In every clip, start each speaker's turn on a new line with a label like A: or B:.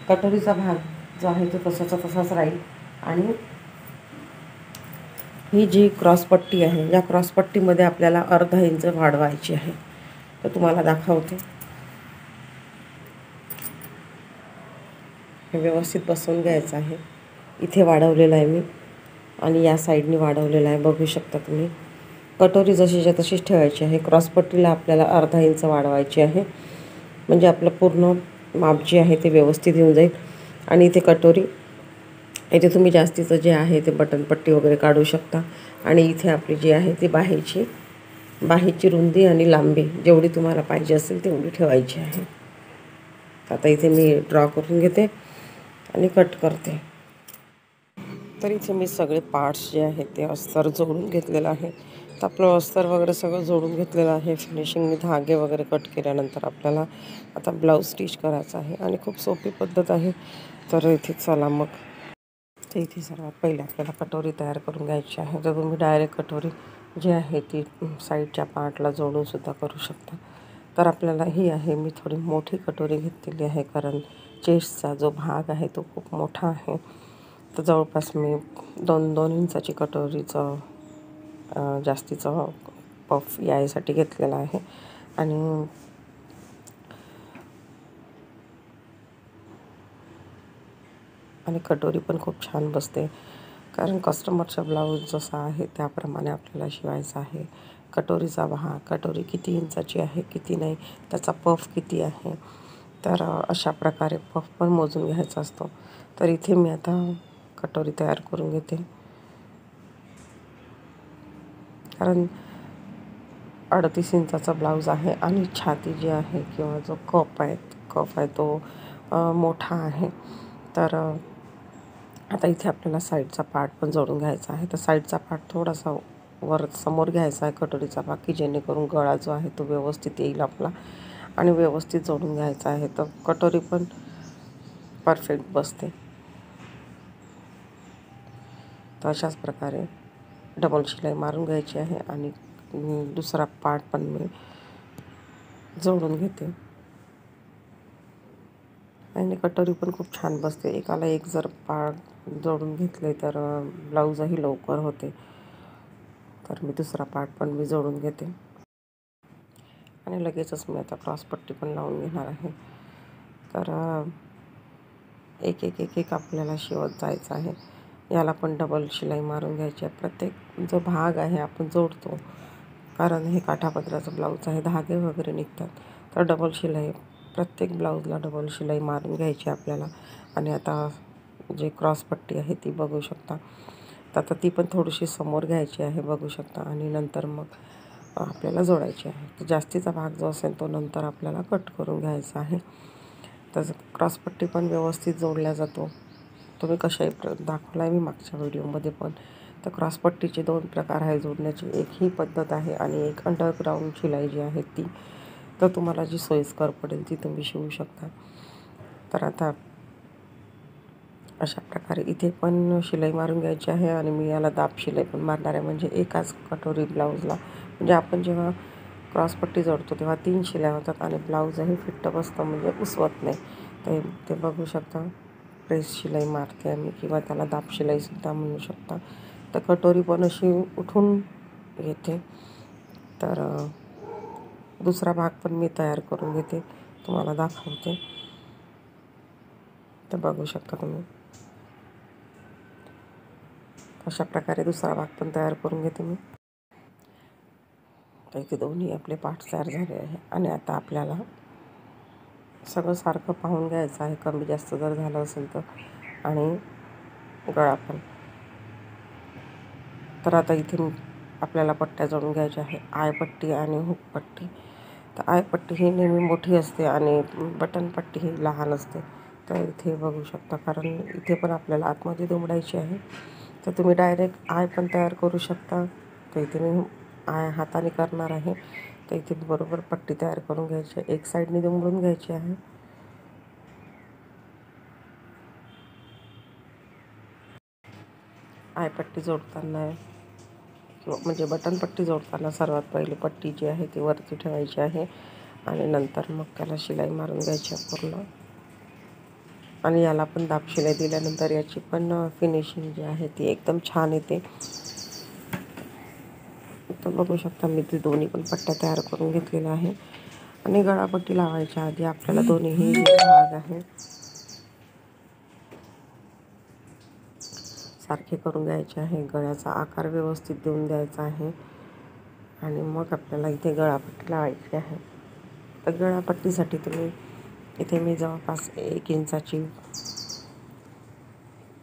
A: कटोरीचा भाग जो आहे तो तसाचा तसाच राहील. आणि ही जी क्रॉसपट्टी आहे, या क्रॉसपट्टीमध्ये आपल्याला अर्धा इंच वाढवायची आहे. तर तुम्हाला दाखवते. हे व्यवस्थित बसवून घ्यायचं आहे. इथे वाढवलेलं आहे मी आणि या साईडने वाढवलेलं आहे, बघू शकता तुम्ही. कटोरी जशीच्या तशीच ठेवायची आहे. क्रॉसपट्टीला आपल्याला अर्धा इंच वाढवायची आहे, म्हणजे आपलं पूर्ण माप जे आहे ते व्यवस्थित येऊन जाईल. आणि इथे कटोरी, इथे तुम्ही जास्तीचं जे आहे ते बटनपट्टी वगैरे काढू शकता. आणि इथे आपली जी आहे ती बाहीची रुंदी आणि लांबी जेवढी तुम्हाला पाहिजे असेल तेवढी ठेवायची आहे. आता इथे मी ड्रॉ करून घेते आणि कट करते. तर इथे मी सगळे पार्ट्स जे आहेत ते अस्तर जोडून घेतलेलं आहे. तर आपलं अस्तर वगैरे सगळं जोडून घेतलेलं आहे. फिनिशिंगने धागे वगैरे कट केल्यानंतर आपल्याला आता ब्लाऊज स्टिच करायचा आहे आणि खूप सोपी पद्धत आहे. तर इथे चला मग. तर इथे सर्वात पहिले आपल्याला कटोरी तयार करून घ्यायची आहे. तर तुम्ही डायरेक्ट कटोरी जी आहे ती साईडच्या पार्टला जोडूनसुद्धा करू शकता. तर आपल्याला ही आहे, मी थोडी मोठी कटोरी घेतलेली आहे, कारण चेस्टचा जो भाग आहे तो खूप मोठा आहे. तर जवळपास मी 2 इंचाची कटोरीचं जास्तीचं पफ यासाठी घेतलेला आहे. आणि कटोरी पण खूप छान बसते, कारण कस्टमरचा ब्लाऊज जसा आहे त्याप्रमाणे आपल्याला शिवायचा आहे. कटोरीचा भाग, कटोरी किती इंचाची आहे किती नाही, त्याचा पफ किती आहे, तर अशा प्रकारे पफ पण मोजून घ्यायचा असतो. तर इथे मी आता कटोरी तयार करून घेते, कारण 38 इंचाचा ब्लाऊज आहे आणि छाती जी आहे किंवा जो कप आहे तो मोठा आहे. तर आता इथे आपल्याला साईडचा पार्ट पण जोडून घ्यायचा आहे. तर साईडचा पार्ट थोडासा वर समोर घ्यायचा आहे कटोरीचा भाग, की जेणेकरून गळा जो आहे तो व्यवस्थित येईल आपला आणि व्यवस्थित जोडून घ्यायचा आहे. तर कटोरी पण परफेक्ट बसते. तर अशाच प्रकारे डबल शिलाई मारून घ्यायची आहे आणि दुसरा पार्ट पण मी जोडून घेते. आणि कटोरी पण खूप छान बसते. एकाला एक जर पार्ट जोडून घेतले तर ब्लाऊजही लवकर होते. तर मी दुसरा पार्ट पण मी जोडून घेते आणि लगेचच मी आता क्रॉसपट्टी पण लावून घेणार आहे. तर एक आपल्याला शिवत जायचं आहे. याला पण डबल शिलाई मारून घ्यायची आहे. प्रत्येक जो भाग आहे आपण जोडतो, कारण हे काठापदराचं ब्लाऊज आहे, धागे वगैरे निघतात. तर डबल शिलाई, प्रत्येक ब्लाऊजला डबल शिलाई मारून घ्यायची आपल्याला. आणि आता जे क्रॉसपट्टी आहे ती बघू शकता. तर आता ती पण थोडीशी समोर घ्यायची आहे, बघू शकता. आणि नंतर मग आपल्याला जोडायची आहे. तर जास्तीचा भाग जो असेल तो नंतर आपल्याला कट करून घ्यायचा आहे. तर क्रॉसपट्टी पण व्यवस्थित जोडला जातो. तुम्ही कशाही दाखवला आहे मी मागच्या व्हिडिओमध्ये पण. तर क्रॉसपट्टीचे 2 प्रकार आहे जोडण्याची. एक ही पद्धत आहे आणि एक अंडरग्राऊंड शिलाई जी आहे ती. तर तुम्हाला जी सोयीस्कर पडेल ती तुम्ही शिवू शकता. तर आता अशा प्रकारे इथे पण शिलाई मारून घ्यायची आहे आणि मी याला दाब शिलाई पण मारणार आहे, म्हणजे एकाच कटोरी ब्लाऊजला, म्हणजे आपण जेव्हा क्रॉसपट्टी जोडतो तेव्हा 3 शिलाई होतात आणि ब्लाऊजही फिट्ट बसतं, म्हणजे उसवत नाही. तर ते बघू शकता. प्रेस शिलाई मारते आम्ही, किंवा त्याला दाब शिलाईसुद्धा म्हणू शकता. तर कटोरी पण अशी उठून घेते. तर दुसरा भाग पण मी तयार करून घेते, तुम्हाला दाखवते. तर बघू शकता तुम्ही. अशा प्रकारे दुसरा भाग पण तयार करून घेते मी. तर इथे दोन्ही आपले पार्ट तयार झाले आहे आणि आता आपल्याला सगळं सारखं पाहून घ्यायचं आहे, कमी जास्त जर झालं असेल तर. आणि गळा पण. तर आता इथे आपल्याला पट्ट्या जोडून घ्यायच्या आहे, आयपट्टी आणि हुकपट्टी. तर आयपट्टी ही नेहमी मोठी असते आणि बटनपट्टी ही लहान असते. तर इथे बघू शकता, कारण इथे पण आपल्याला आतमध्ये दुमडायची आहे. तर तुम्ही डायरेक्ट आय पण तयार करू शकता. तर इथे मी आय हाताने करणार आहे. तर इथे बरोबर पट्टी तयार करून घ्यायची आहे, एक साईडने दुमडून घ्यायची आहे. आयपट्टी जोडताना किंवा म्हणजे बटनपट्टी जोडताना सर्वात पहिली पट्टी जी आहे ती वरती ठेवायची आहे आणि नंतर मग त्याला शिलाई मारून घ्यायची आहे पूर्ण. आणि याला पण दाब शिलाई दिल्यानंतर याची पण फिनिशिंग जी आहे ती एकदम छान येते. तर बघू शकता मी ती दोन्ही पण पट्ट्या तयार करून घेतलेल्या आहे. आणि गळापट्टी लावायच्या आधी आपल्याला दोन्हीही जे भाग आहे सारखे करून घ्यायचे आहे. गळ्याचा आकार व्यवस्थित देऊन द्यायचा आहे आणि मग आपल्याला इथे गळापट्टी लावायची आहे. तर गळापट्टीसाठी तुम्ही इथे मी जवळपास 1 इंचाची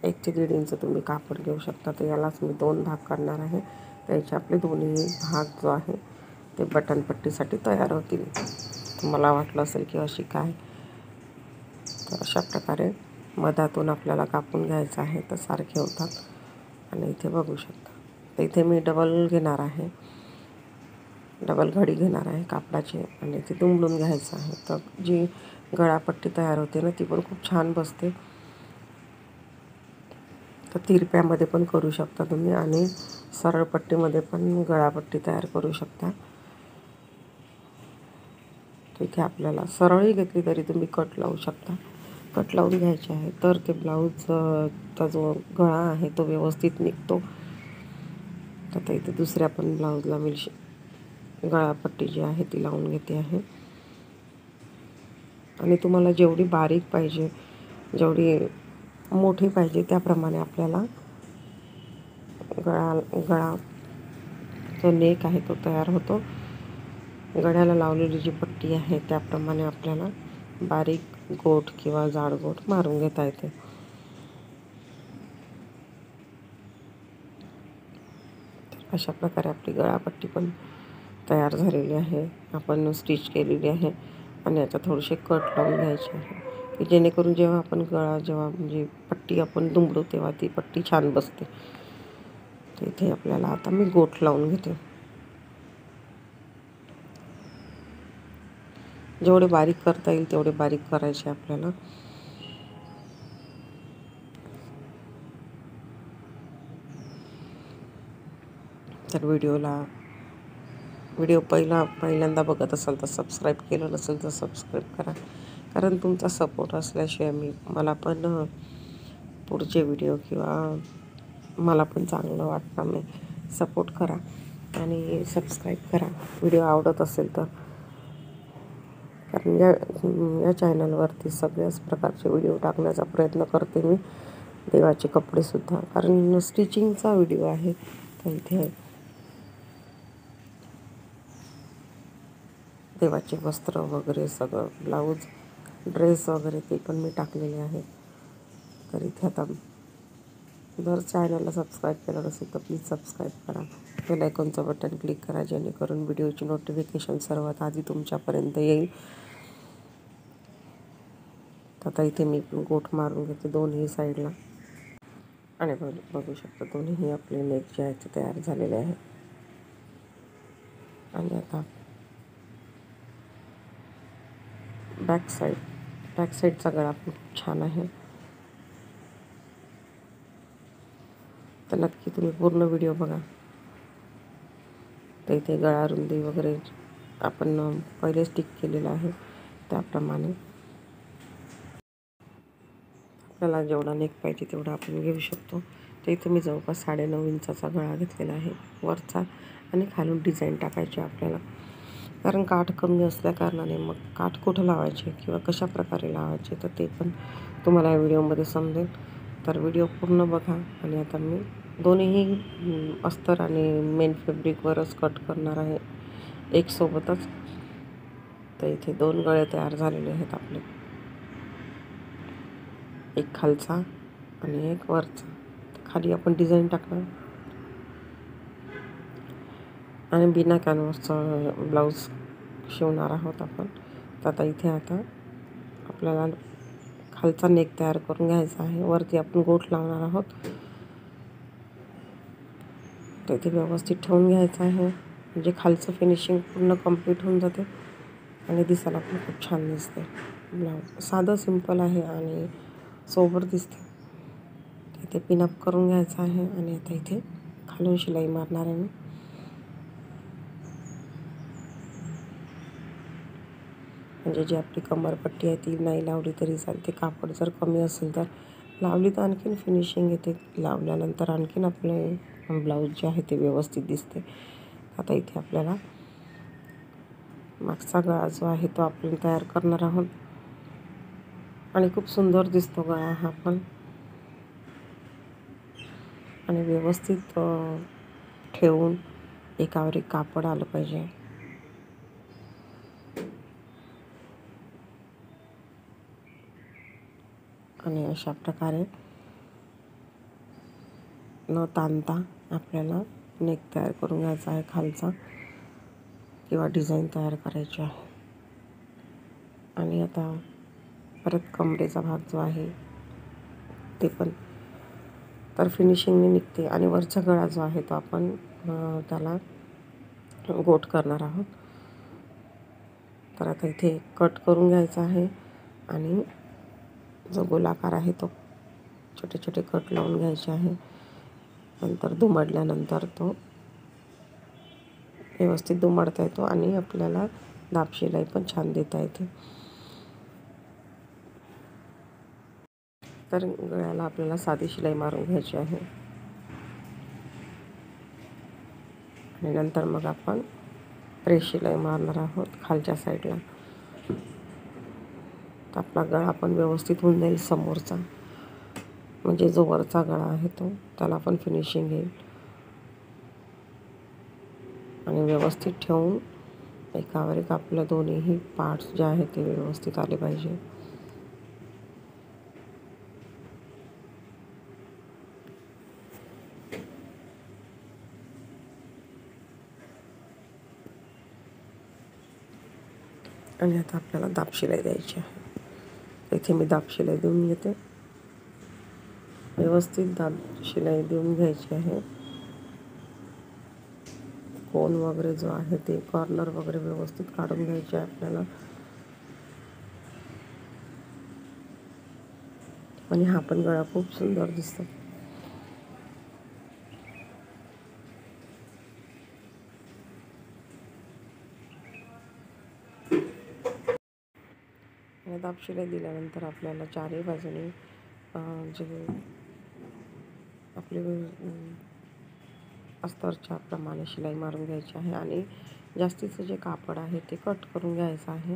A: 1 ते 1.5 इंच तुम्ही कापड घेऊ शकता. तर यालाच मी 2 भाग करणार आहे. त्याचे आपले दोन्ही भाग जो आहे ते बटनपट्टीसाठी तयार होतील. तुम्हाला वाटलं असेल की अशी काय, तर अशा प्रकारे मधातून आपल्याला कापून घ्यायचं आहे तर सारखे होतात. आणि इथे बघू शकता तर इथे मी डबल घेणार आहे, डबल घडी घेणार आहे कापडाची आणि ती दुमडून घ्यायचं आहे. तर जी गळापट्टी तयार होते ना ती पण खूप छान बसते. तर तिरप्यामध्ये पण करू शकता तुम्ही आणि सरळ पट्टीमध्ये पण गळापट्टी तयार करू शकता. तर इथे आपल्याला सरळही घेतली तरी तुम्ही कट लावू शकता. कट लावून घ्यायचे आहे तर ते ब्लाऊजचा जो गळा आहे तो व्यवस्थित निघतो. आता इथे दुसऱ्या पण ब्लाऊजला मी गळापट्टी जी आहे ती लावून घेते आहे. आणि तुम्हाला जेवढी बारीक पाहिजे, जेवढी मोठी पाहिजे त्याप्रमाणे आपल्याला गळा जो नेक आहे तो तयार होतो. गळ्याला लावलेली जी पट्टी आहे त्याप्रमाणे आपल्याला बारीक गोट किंवा जाड गोट मारून घेता येते. तर अशा प्रकारे आपली गळापट्टी पण तयार झालेली आहे. आपण स्टिच केलेली आहे आणि याचा थोडेसे कट लावून घ्यायचे आहे की जेणेकरून जेव्हा आपण जेव्हा म्हणजे पट्टी आपण दुमडू तेव्हा ती पट्टी छान बसते. तर इथे आपल्याला आता मी गोट लावून घेते. जेवढे बारीक करता येईल तेवढे बारीक करायचे आपल्याला. तर व्हिडिओ पहिल्यांदा बघत असाल तर सबस्क्राईब केलं नसेल तर सबस्क्राईब करा. कारण तुमचा सपोर्ट असल्याशिवाय मला पण पुढचे व्हिडिओ किंवा मला पण चांगलं वाटतं. मी सपोर्ट करा आणि सबस्क्राईब करा व्हिडिओ आवडत असेल तर. कारण या चॅनलवरती सगळ्याच प्रकारचे व्हिडिओ टाकण्याचा प्रयत्न करते मी. देवाचे कपडेसुद्धा, कारण स्टिचिंगचा व्हिडिओ आहे. तर इथे देवाचे वस्त्र वगैरे सगळं, ब्लाऊज, ड्रेस वगैरे ते पण मी टाकलेले आहेत. तर इथे आता जर चॅनलला सबस्क्राईब केलं नसेल तर प्लीज सबस्क्राईब करा. बेल आयकॉनचं बटन क्लिक करा जेणेकरून व्हिडिओची नोटिफिकेशन सर्वात आधी तुमच्यापर्यंत येईल. आता इथे मी गोट मारून घेते दोन्ही साईडला आणि बघू शकता दोन्ही आपले नेक जे आहेत ते तयार झालेले आहे. आणि आता बॅक साईडचा गळा पण खूप छान आहे. तर नक्की तुम्ही पूर्ण व्हिडिओ बघा. तर इथे गळा रुंदी वगैरे आपण पहिले स्टिक केलेलं आहे त्याप्रमाणे आपल्याला जेवढा नेक पाहिजे तेवढा आपण घेऊ शकतो. तर इथे मी जवळपास 9.5 इंचाचा गळा घेतलेला आहे वरचा आणि खालून डिझाईन टाकायची आपल्याला. कारण काठ कमी असल्या कारणाने मग काठ कुठं लावायचे किंवा कशा प्रकारे लावायचे तर ते पण तुम्हाला या व्हिडिओमध्ये समजेल. तर व्हिडिओ पूर्ण बघा. आणि आता मी दोन्हीही अस्तर आणि मेन फॅब्रिकवरच कट करणार आहे एक सोबतच. तर इथे 2 गळे तयार झालेले आहेत आपले, एक खालचा आणि एक वरचा. खाली आपण डिझाईन टाकणार आणि बिना कॅनव्हासचा ब्लाऊज शिवणार आहोत आपण. तर आता आपल्याला खालचा नेक तयार करून घ्यायचा आहे. वरती आपण गोट लावणार आहोत. तर इथे व्यवस्थित ठेवून घ्यायचं आहे म्हणजे खालचं फिनिशिंग पूर्ण कंप्लीट होऊन जाते आणि दिसायला पण खूप छान दिसते. ब्लाऊज साधं सिंपल आहे आणि सोबर दिसते. इथे पिनअप करून घ्यायचं आहे आणि आता इथे खालून शिलाई मारणार आहे मी. म्हणजे जी आपली कमरपट्टी आहे ती नाही लावली तरी चालते. कापड जर कमी असेल तर लावली तर आणखीन फिनिशिंग येते. लावल्यानंतर आणखीन आपले ब्लाऊज जे आहे ते व्यवस्थित दिसते. आता इथे आपल्याला मागचा गळा जो आहे तो आपण तयार करणार आहोत आणि खूप सुंदर दिसतो गळा हा पण. आणि व्यवस्थित ठेवून एकावर एक कापड आलं पाहिजे. आणि अशा प्रकारे न ताणता आपल्याला नेक तयार करून घ्यायचा आहे खालचा, किंवा डिझाईन तयार करायची आहे. आणि आता परत कमरेचा भाग जो आहे ते पण तर फिनिशिंगने निघते. आणि वरचा गळा जो आहे तो आपण त्याला गोट करणार आहोत. तर आता इथे कट करून घ्यायचा आहे आणि जो गोलाकार आहे तो छोटे छोटे कट लावून घ्यायचे आहे. नंतर दुमडल्यानंतर तो व्यवस्थित दुमडता येतो आणि आपल्याला दाब शिलाई पण छान देता येते. तर गळ्याला आपल्याला साधी शिलाई मारून घ्यायची आहे आणि नंतर मग आपण प्रेस शिलाई मारणार आहोत खालच्या साईडला. तर आपला गळा पण व्यवस्थित होऊन जाईल समोरचा, म्हणजे जो वरचा गळा आहे तो त्याला पण फिनिशिंग येईल. आणि व्यवस्थित ठेवून एकावर एक आपलं दोन्हीही पार्ट्स जे आहेत ते व्यवस्थित आले पाहिजे. आणि आता आपल्याला दाब शिलाई द्यायची आहे. इथे मी दाब शिलाई देऊन घेते. व्यवस्थित दाब शिलाई देऊन घ्यायची आहे. कोन वगैरे जो आहे ते कॉर्नर वगैरे व्यवस्थित काढून घ्यायचे आहे आपल्याला. आणि हा पण गळा खूप सुंदर दिसतो. आणि दाब शिलाई दिल्यानंतर आपल्याला चारही बाजूने जे आपले अस्तरच्या प्रमाणे शिलाई मारून घ्यायची आहे. आणि जास्तीचं जे कापड आहे ते कट करून घ्यायचं आहे.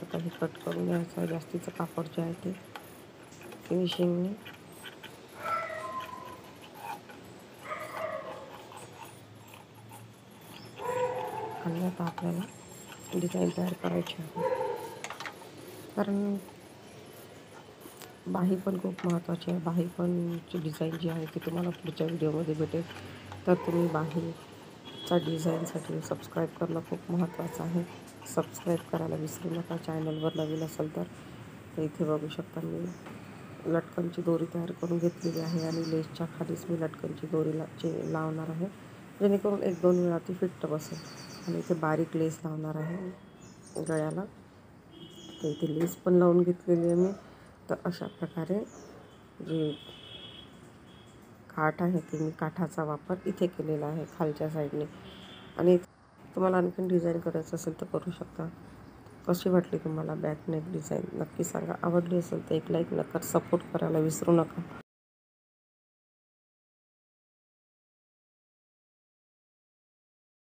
A: आता हे कट करून घ्यायचं आहे जास्तीचं कापड जे आहे ते फिनिशिंगने. आणि आता आपल्याला डिझाईन तयार करायची आहे. कारण बाही पण खूप महत्त्वाची आहे. बाही पणची डिझाईन जी आहे ती तुम्हाला पुढच्या व्हिडिओमध्ये भेटेल. तर तुम्ही बाहीचा डिझाईनसाठी सबस्क्राईब करणं खूप महत्त्वाचं आहे. सबस्क्राईब करायला विसरू नका. चॅनलवर नवीन असेल तर इथे बघू शकता मी लटकनची दोरी तयार करून घेतलेली आहे आणि लेसच्या खालीच मी लटकनची दोरी लावणार आहे, जेणेकरून 1-2 वेळा ती फिट्ट बसेल. आणि इथे बारीक लेस लावणार आहे गळ्याला. तर इथे लेस पण लावून घेतलेली आहे मी. तर अशा प्रकारे जी काठ आहे ती मी काठाचा वापर इथे केलेला आहे खालच्या साईडने. आणि तुम्हाला आणखीन डिझाईन करायचं असेल तर करू शकता. कशी वाटली तुम्हाला बॅक नेक डिझाईन नक्की सांगा. आवडली असेल तर एक लाईक नका, सपोर्ट करायला विसरू नका.